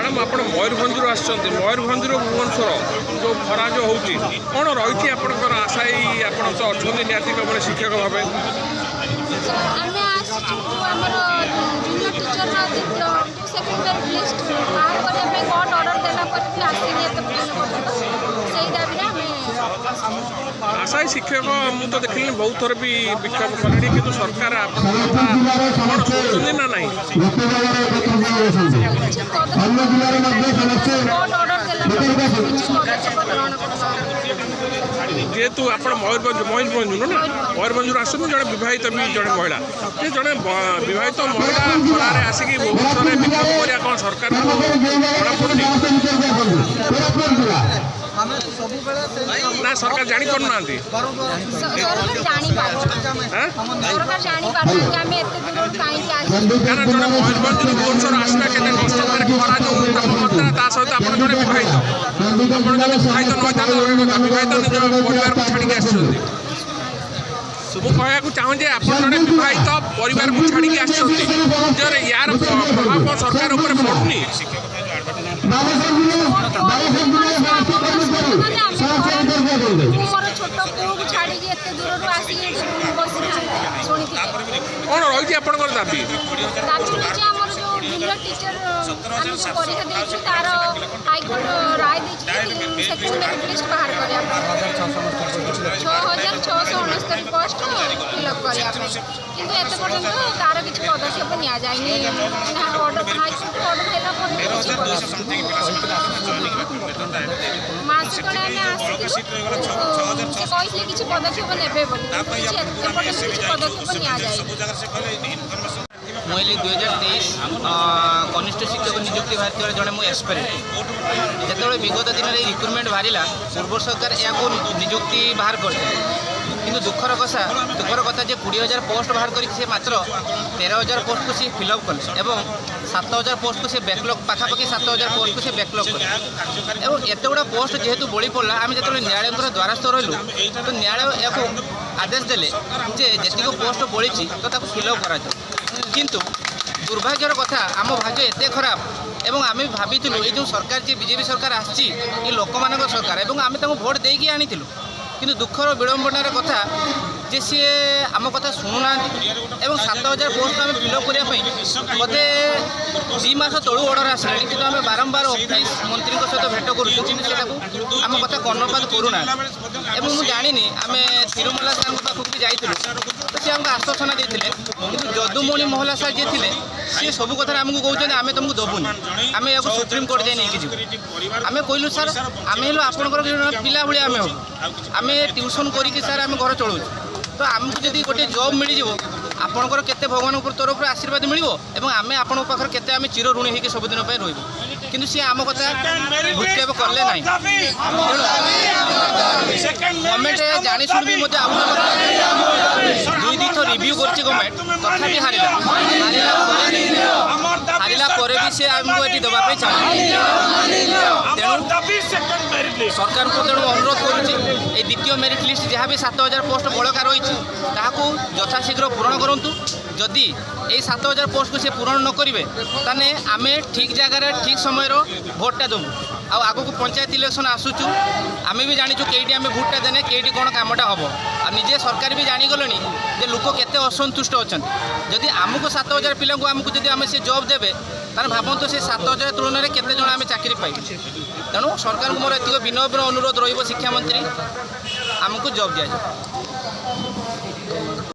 Madam आप मयूरभंज मयूरभंज भुवनेश्वर जो खरा जो होती कौन रही आपंकर आशा आप अच्छा निहती भाव शिक्षक भाव आशा शिक्षक मुझे तो देखिए बहुत थर भी विक्षोभ कले कि सरकार कौन सोचुं ना ना जेहेतु आप मयूरभंज ना मयूरभंज आस जड़े बहित भी जड़े महिला जड़े बहित महिला खरार आसिक भुवनेश्वर विक्षोभ करा कौन सरकार ना सरकार जानी पार ना जड़े मयूरभंज भुवनेश्वर आसटा के कष्ट खरा जो तापमात्रा सहित आप जड़े बहित बहित नईता बहित निज परिवार को छाड़ी आसुँच कहू चाहूँ जे आप जड़े बहित परिवार को छाड़ी आसर यार प्रभाव सरकार उपर पड़ुनी कौन रही आप दाबी टीचर परीक्षा देती तार हाईकोर्ट राय सेकेंड मेरिट लिस्ट बाहर करा 6669 पोस्ट फिलअप करा किंतु एत पर्यंत तार किसी पदक्षेप नि हाईकोर्ट मासिक कहते किसी पदक्षेप ने पदक्षेप नि मुझे 2023 कनिष्ठ शिक्षक नियुक्ति बाहर जड़े मुझे एस्पिरेंट जो विगत दिन में रिक्रुटमेंट बाहर पूर्व सरकार या नियुक्ति बाहर करते किंतु दुखर कथा जे 20,000 पोस्ट बाहर कर मात्र 13,000 पोस्ट को सी फिलअप कले और 7,000 पोस्ट को सी बैकलॉग पाखापाखि 7,000 पोस्ट को सी बैकलॉग कले और एत गुड़ा पोस्ट जेहेतु बढ़ी पड़ा आम जो न्यायालय द्वारस्थ रही तो न्यायालय या आदेश देले जे पोस्ट बढ़ी तो फिलअप करा किंतु दुर्भाग्यर कथा आम भाग्य एत खराब एवं आम भाभी ये जो सरकार जी बीजेपी सरकार आसी लोक मान सरकार और आम भोट देकी आनी किंतु दुखर विड़ंबनार कथा जे सी आम कथा शुणुना एवं 7,000 पोस्ट आम फिलअप करने बोधे 2 मास तलू अर्डर आसला कि आम बारंबार ऑफिस मंत्री सहित भेट करूँ आम कथा कर्णपात करूना मुझे जानी आम तिरुमला सार पाखक भी जाइलु तो सी आमको आश्वासना देते कि जदुमणि महला सार जी थे सी सब कथा आमको कहते आम तुमको दबुनि आम या सुप्रीम कोर्ट जाए नहीं जीव आम कहलु सार आम हेलु आपंकर पिला भाई आम हूँ आम ट्यूशन करके सार आम घर चलाऊ तो आमको जब गोटे जॉब मिल जाव आपणकर केते भगवान तरफ आशीर्वाद मिल और आम आपण पाखे केते आम चिर ऋणी होकर सबुदिन रही किंतु सी आम कथा भूक्षेप कले ना गवर्नमेंट जानी शुणी भी मत 2-2 थर रिव्यू कर गवर्नमेंट तथापि हारिला भी सी आमको ये देवाई चाहिए तेणु सरकार को तेणु अनुरोध करुँच द्वितीय मेरिट लिस्ट जहाँ भी 7,000 पोस्ट बड़का रही यथाशीघ्र पूरण करूँ जदि ये 7,000 पोस्ट को सी पूरण न करेंगे ताने आम ठीक जगार ठीक समय भोटा देवु आग को पंचायत इलेक्शन आसूचु आम भी जाचु कईटी आम भोटा देने कईटी कौन कामटा हम आ निजे सरकार भी जानीगले जे लोक केते असंतुष्ट अच्छा जदि आमको 7,000 पिला आमको जब आम से जॉब देवे तार भावतु से 7,000 तुलन में केते जन आम चाकरी पाइबे तेणु सरकार को मोर एतिक विनम्र अनुरोध रहिबो शिक्षा मंत्री आमको जॉब दिया जाए।